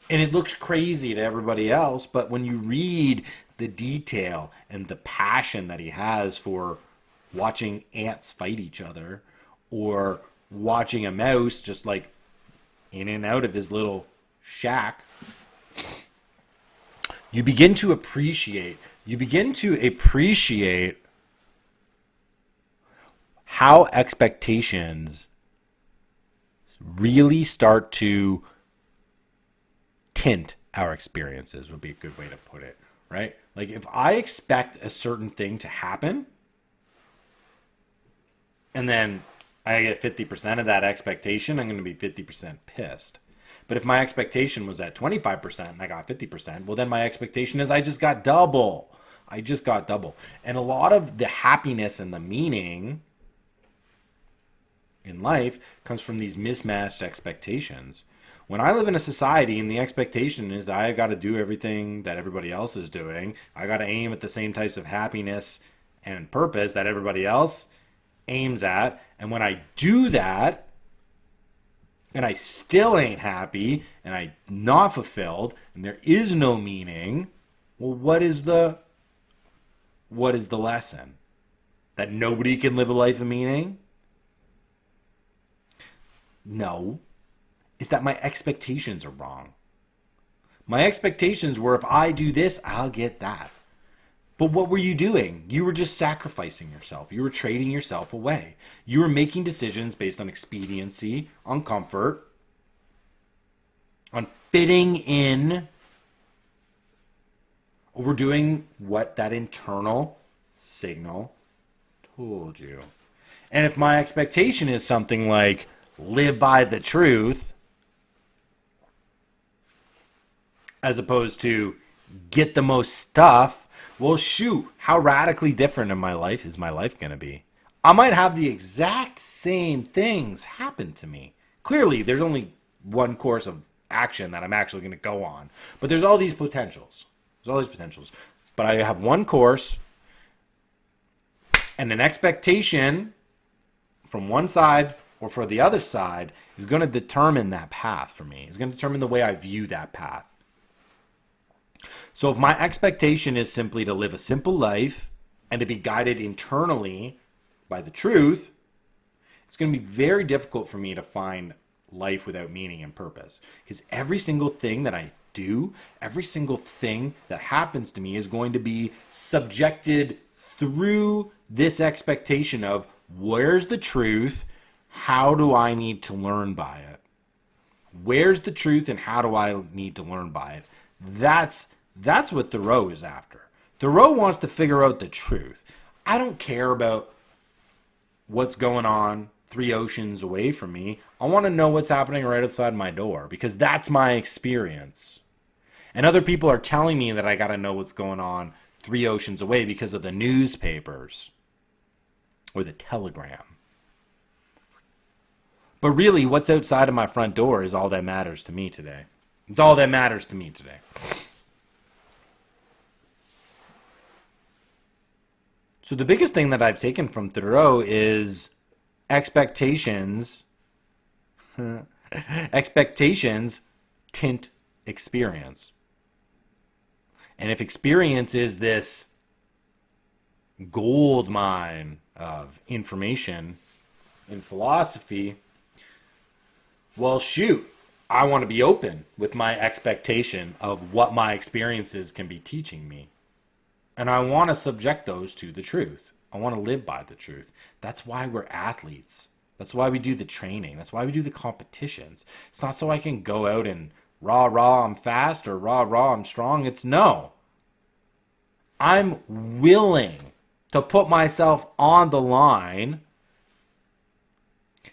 And it looks crazy to everybody else, but when you read the detail and the passion that he has for watching ants fight each other, or watching a mouse just like in and out of his little shack, you begin to appreciate how expectations really start to tint our experiences, would be a good way to put it, right? Like, if I expect a certain thing to happen and then I get 50% of that expectation, I'm going to be 50% pissed. But if my expectation was at 25% and I got 50%, well, then my expectation is I just got double. And a lot of the happiness and the meaning in life comes from these mismatched expectations. When I live in a society and the expectation is that I got to do everything that everybody else is doing, I got to aim at the same types of happiness and purpose that everybody else aims at. And when I do that, and I still ain't happy, and I'm not fulfilled, and there is no meaning, well, what is the lesson? That nobody can live a life of meaning? No. It's that my expectations are wrong. My expectations were if I do this, I'll get that. But what were you doing? You were just sacrificing yourself. You were trading yourself away. You were making decisions based on expediency, on comfort, on fitting in, overdoing what that internal signal told you. And if my expectation is something like live by the truth, as opposed to get the most stuff, well, shoot, how radically different in my life is my life going to be? I might have the exact same things happen to me. Clearly, there's only one course of action that I'm actually going to go on. But there's all these potentials. But I have one course and an expectation from one side or for the other side is going to determine that path for me. It's going to determine the way I view that path. So if my expectation is simply to live a simple life and to be guided internally by the truth, it's going to be very difficult for me to find life without meaning and purpose. Because every single thing that I do, every single thing that happens to me is going to be subjected through this expectation of where's the truth? How do I need to learn by it? Where's the truth and how do I need to learn by it? That's what Thoreau is after. Thoreau wants to figure out the truth. I don't care about what's going on 3 oceans away from me. I want to know what's happening right outside my door because that's my experience. And other people are telling me that I got to know what's going on 3 oceans away because of the newspapers or the telegram. But really, what's outside of my front door is all that matters to me today. It's all that matters to me today. So the biggest thing that I've taken from Thoreau is expectations. Expectations tint experience. And if experience is this gold mine of information in philosophy, well, shoot, I want to be open with my expectation of what my experiences can be teaching me. And I want to subject those to the truth. I want to live by the truth. That's why we're athletes. That's why we do the training. That's why we do the competitions. It's not so I can go out and rah, I'm fast or rah, I'm strong. It's no. I'm willing to put myself on the line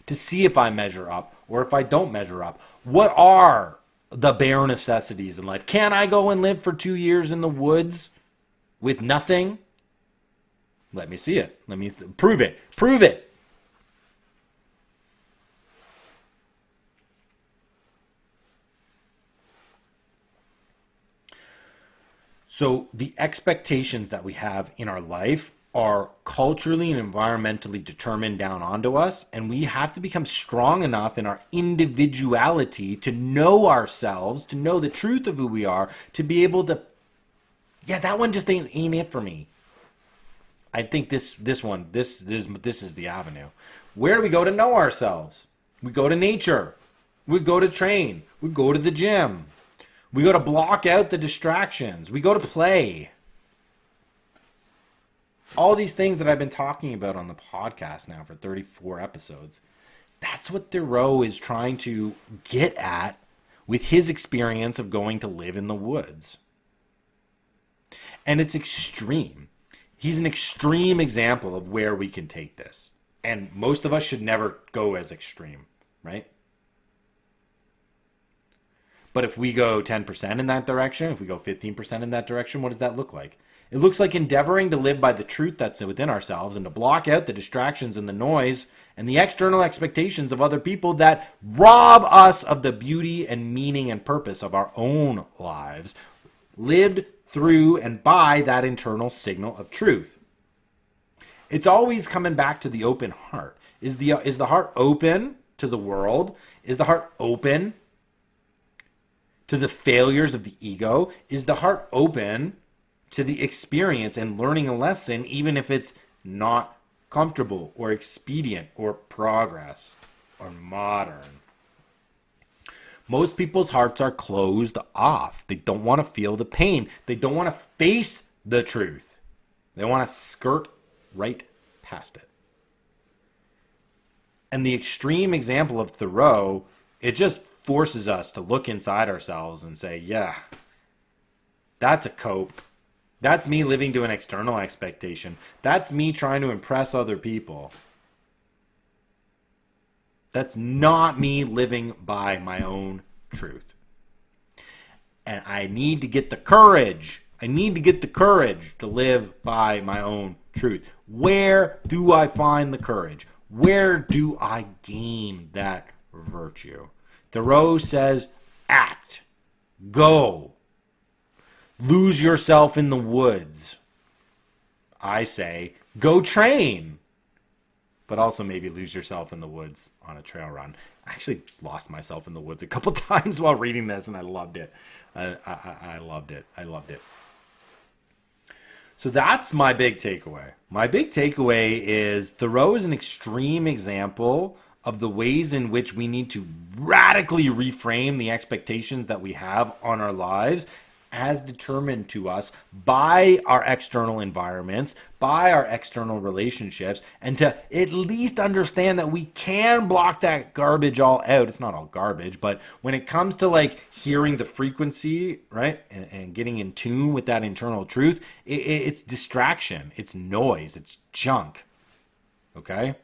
to see if I measure up or if I don't measure up. What are the bare necessities in life? Can I go and live for 2 years in the woods with nothing? Let me see it. Let me prove it. Prove it. So the expectations that we have in our life are culturally and environmentally determined down onto us, and we have to become strong enough in our individuality to know ourselves, to know the truth of who we are, to be able to, yeah, that one just ain't it for me. I think this is the avenue. Where do we go to know ourselves? We go to nature. We go to train. We go to the gym. We go to block out the distractions. We go to play. All these things that I've been talking about on the podcast now for 34 episodes. That's what Thoreau is trying to get at with his experience of going to live in the woods. And it's extreme. He's an extreme example of where we can take this. And most of us should never go as extreme, right? But if we go 10% in that direction, if we go 15% in that direction, what does that look like? It looks like endeavoring to live by the truth that's within ourselves and to block out the distractions and the noise and the external expectations of other people that rob us of the beauty and meaning and purpose of our own lives, lived through and by that internal signal of truth. It's always coming back to the open heart. Is the heart open to the world? Is the heart open to the failures of the ego? Is the heart open to the experience and learning a lesson, even if it's not comfortable or expedient or progress or modern? Most people's hearts are closed off. They don't want to feel the pain. They don't want to face the truth. They want to skirt right past it. And the extreme example of Thoreau, it just forces us to look inside ourselves and say, yeah, that's a cope. That's me living to an external expectation. That's me trying to impress other people. That's not me living by my own truth. And I need to get the courage. I need to get the courage to live by my own truth. Where do I find the courage? Where do I gain that virtue? Thoreau says, act. Go. Lose yourself in the woods. I say, go train. But also maybe lose yourself in the woods on a trail run. I actually lost myself in the woods a couple times while reading this, and I loved it. I loved it. I loved it. So that's my big takeaway. My big takeaway is Thoreau is an extreme example of the ways in which we need to radically reframe the expectations that we have on our lives as determined to us by our external environments, by our external relationships, and to at least understand that we can block that garbage all out. It's not all garbage, but when it comes to like hearing the frequency, right, and getting in tune with that internal truth, it's distraction, it's noise, it's junk, okay?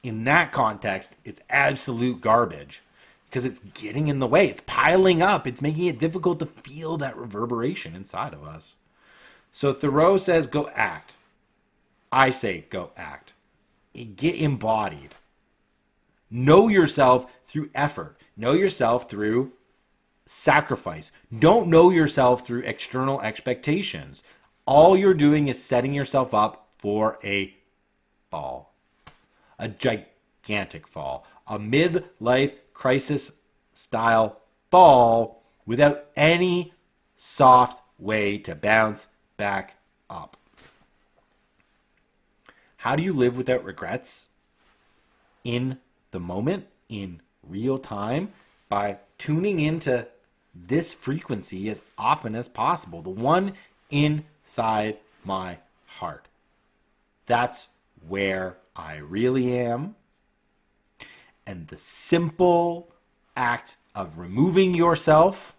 In that context, it's absolute garbage. Because it's getting in the way. It's piling up. It's making it difficult to feel that reverberation inside of us. So Thoreau says, go act. I say, go act. Get embodied. Know yourself through effort. Know yourself through sacrifice. Don't know yourself through external expectations. All you're doing is setting yourself up for a fall. A gigantic fall. A midlife crisis style fall without any soft way to bounce back up. How do you live without regrets? In the moment, in real time, by tuning into this frequency as often as possible, the one inside my heart. That's where I really am. And the simple act of removing yourself,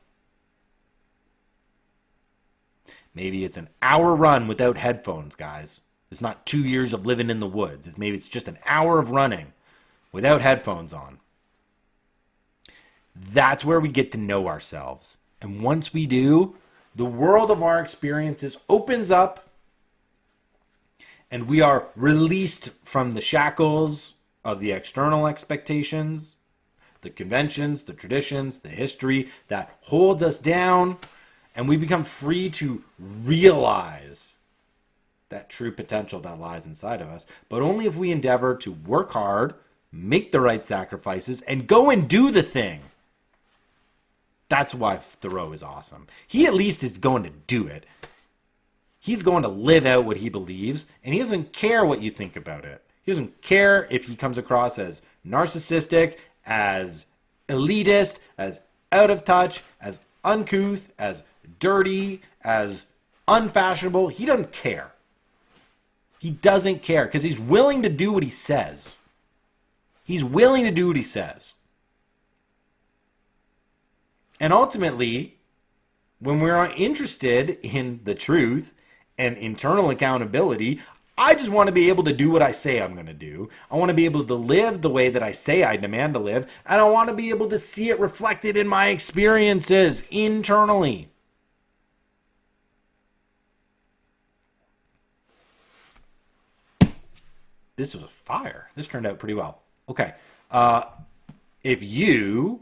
maybe it's an hour run without headphones, guys. It's not 2 years of living in the woods. Maybe it's just an hour of running without headphones on. That's where we get to know ourselves. And once we do, the world of our experiences opens up and we are released from the shackles of the external expectations, the conventions, the traditions, the history that holds us down, and we become free to realize that true potential that lies inside of us, but only if we endeavor to work hard, make the right sacrifices, and go and do the thing. That's why Thoreau is awesome. He at least is going to do it. He's going to live out what he believes, and he doesn't care what you think about it. He doesn't care if he comes across as narcissistic, as elitist, as out of touch, as uncouth, as dirty, as unfashionable. He doesn't care. He doesn't care because he's willing to do what he says. He's willing to do what he says. And ultimately, when we're interested in the truth and internal accountability, I just want to be able to do what I say I'm going to do. I want to be able to live the way that I say I demand to live. And I want to be able to see it reflected in my experiences internally. This was fire. This turned out pretty well. Okay. If you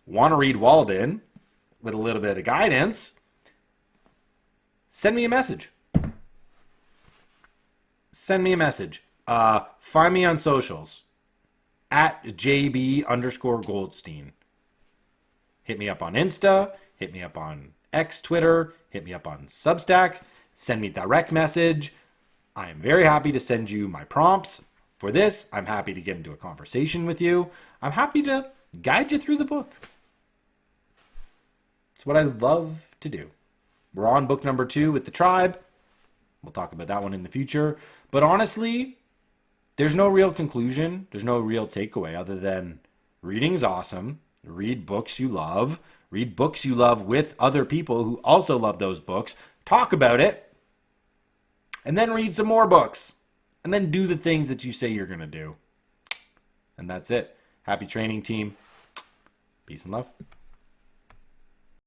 want to read Walden with a little bit of guidance, send me a message. Send me a message. Find me on socials at JB_Goldstein. Hit me up on Insta. Hit me up on X, Twitter. Hit me up on Substack. Send me a direct message. I am very happy to send you my prompts for this. I'm happy to get into a conversation with you. I'm happy to guide you through the book. It's what I love to do. We're on book number 2 with the tribe. We'll talk about that one in the future. But honestly, there's no real conclusion. There's no real takeaway other than reading's awesome. Read books you love. Read books you love with other people who also love those books. Talk about it. And then read some more books. And then do the things that you say you're going to do. And that's it. Happy training, team. Peace and love.